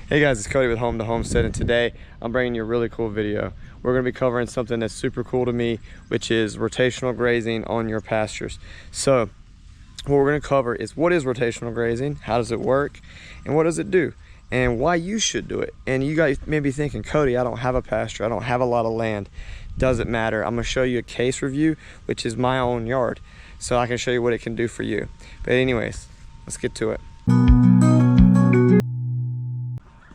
Hey guys, it's Cody with Homestead, and today I'm bringing you a really cool video. We're going to be covering something that's super cool to me, which is rotational grazing on your pastures. So what we're going to cover is what is rotational grazing, how does it work, and what does it do, and why you should do it. And you guys may be thinking, Cody, I don't have a pasture, I don't have a lot of land. Doesn't matter. I'm going to show you a case review, which is my own yard, so I can show you what it can do for you. But anyways, let's get to it.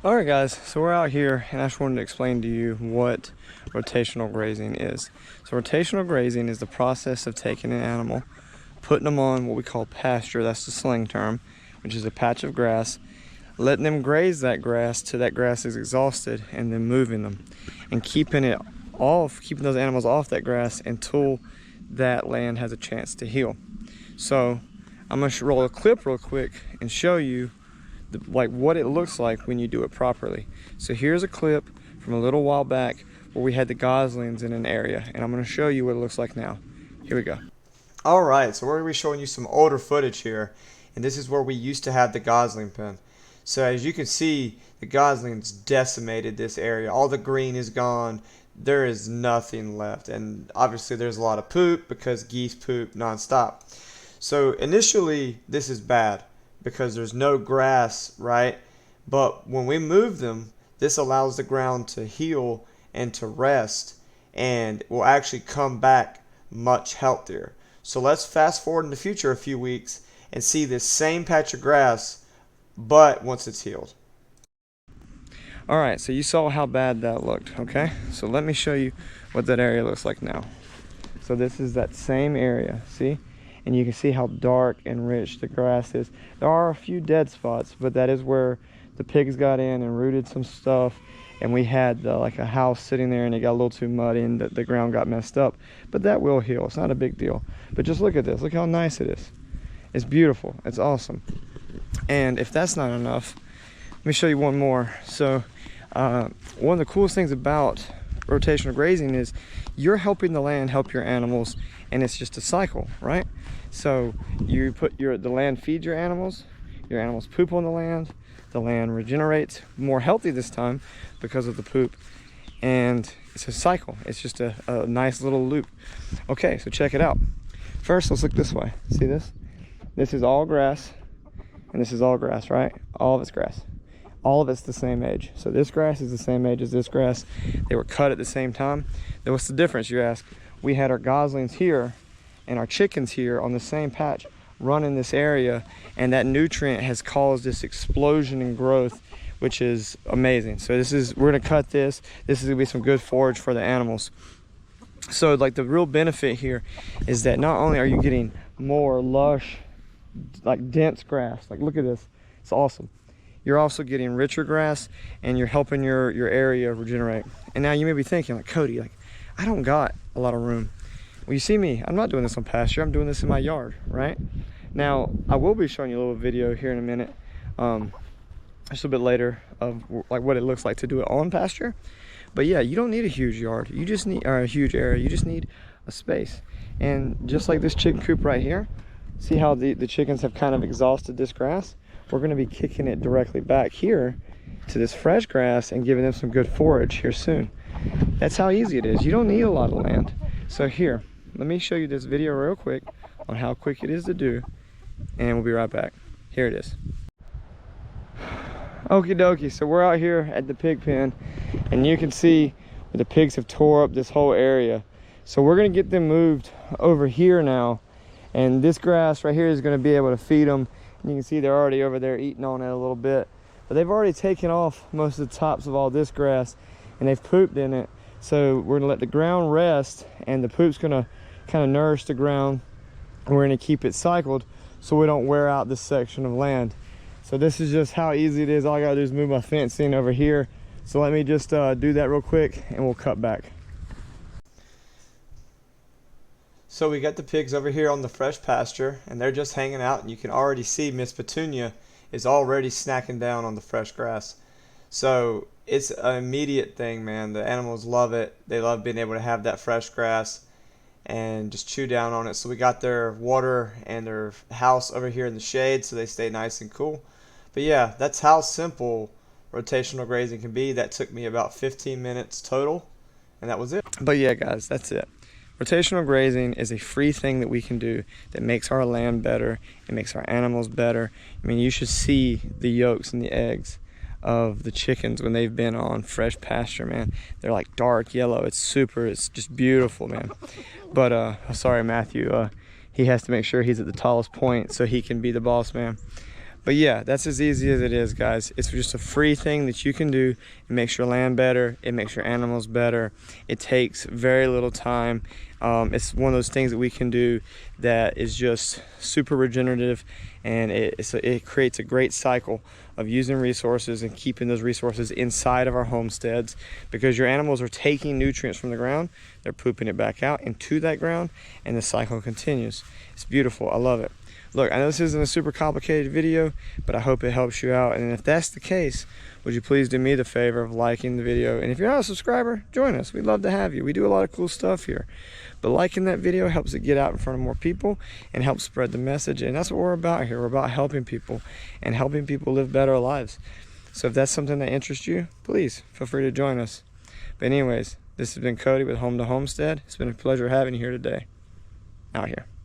Alright guys, so we're out here and I just wanted to explain to you what rotational grazing is. So rotational grazing is the process of taking an animal, putting them on what we call pasture, that's the slang term, which is a patch of grass, letting them graze that grass till that grass is exhausted, and then moving them and keeping it off, keeping those animals off that grass until that land has a chance to heal. So I'm going to roll a clip real quick and show you what it looks like when you do it properly. So here's a clip from a little while back where we had the goslings in an area, and I'm going to show you what it looks like now. Here we go. Alright, so we're going to be showing you some older footage here, and this is where we used to have the gosling pen. So as you can see, the goslings decimated this area. All the green is gone. There is nothing left, and obviously there's a lot of poop because geese poop nonstop. So initially this is bad because there's no grass, right? But when we move them, this allows the ground to heal and to rest, and will actually come back much healthier. So let's fast forward in the future a few weeks and see this same patch of grass, but once it's healed. Alright, so you saw how bad that looked, okay? So let me show you what that area looks like now. So this is that same area, see? And you can see how dark and rich the grass is. There are a few dead spots, but that is where the pigs got in and rooted some stuff, and we had like a house sitting there and it got a little too muddy and the ground got messed up. But that will heal. It's not a big deal. But just look at this. Look how nice it is. It's beautiful. It's awesome. And if that's not enough, let me show you one more. So one of the coolest things about rotational grazing is you're helping the land help your animals, and it's just a cycle, right? So you put the land feeds your animals poop on the land regenerates more healthy this time because of the poop, and it's a cycle. It's just a nice little loop. Okay, so check it out. First, let's look this way. See this? This is all grass, and this is all grass, right? All of it's grass. All of it's the same age. So this grass is the same age as this grass. They were cut at the same time. Then what's the difference, you ask? We had our goslings here and our chickens here on the same patch running this area, and that nutrient has caused this explosion in growth, which is amazing. So we're gonna cut this. This is gonna be some good forage for the animals. So like the real benefit here is that not only are you getting more lush, like dense grass, like look at this, it's awesome. You're also getting richer grass, and you're helping your area regenerate. And now you may be thinking, like, Cody, like, I don't got a lot of room. Well, you see me, I'm not doing this on pasture, I'm doing this in my yard, right? Now, I will be showing you a little video here in a minute, just a bit later, of like what it looks like to do it on pasture. But yeah, you don't need a huge yard, you just need, or a huge area, you just need a space. And just like this chicken coop right here, see how the chickens have kind of exhausted this grass? We're going to be kicking it directly back here to this fresh grass and giving them some good forage here soon. That's how easy it is. You don't need a lot of land. So here, let me show you this video real quick on how quick it is to do, and we'll be right back. Here it is. Okie dokie, so we're out here at the pig pen, and you can see the pigs have tore up this whole area. So we're going to get them moved over here now, and this grass right here is going to be able to feed them. You can see they're already over there eating on it a little bit, but they've already taken off most of the tops of all this grass, and they've pooped in it. So we're gonna let the ground rest, and the poop's gonna kind of nourish the ground. We're gonna keep it cycled so we don't wear out this section of land. So this is just how easy it is. All I gotta do is move my fencing over here. So let me just do that real quick, and we'll cut back. So we got the pigs over here on the fresh pasture, and they're just hanging out, and you can already see Miss Petunia is already snacking down on the fresh grass. So it's an immediate thing, man. The animals love it. They love being able to have that fresh grass and just chew down on it. So we got their water and their house over here in the shade so they stay nice and cool. But yeah, that's how simple rotational grazing can be. That took me about 15 minutes total, and that was it. But yeah, guys, that's it. Rotational grazing is a free thing that we can do that makes our land better. It makes our animals better. I mean, you should see the yolks and the eggs of the chickens when they've been on fresh pasture, man. They're like dark yellow. It's just beautiful, man. But sorry, Matthew, he has to make sure he's at the tallest point so he can be the boss man. But yeah, that's as easy as it is, guys. It's just a free thing that you can do. It makes your land better. It makes your animals better. It takes very little time. It's one of those things that we can do that is just super regenerative, and it creates a great cycle of using resources and keeping those resources inside of our homesteads, because your animals are taking nutrients from the ground, they're pooping it back out into that ground, and the cycle continues. It's beautiful. I love it. Look, I know this isn't a super complicated video, but I hope it helps you out. And if that's the case, would you please do me the favor of liking the video? And if you're not a subscriber, join us. We'd love to have you. We do a lot of cool stuff here. But liking that video helps it get out in front of more people and helps spread the message. And that's what we're about here. We're about helping people and helping people live better lives. So if that's something that interests you, please feel free to join us. But anyways, this has been Cody with Home to Homestead. It's been a pleasure having you here today. Out here.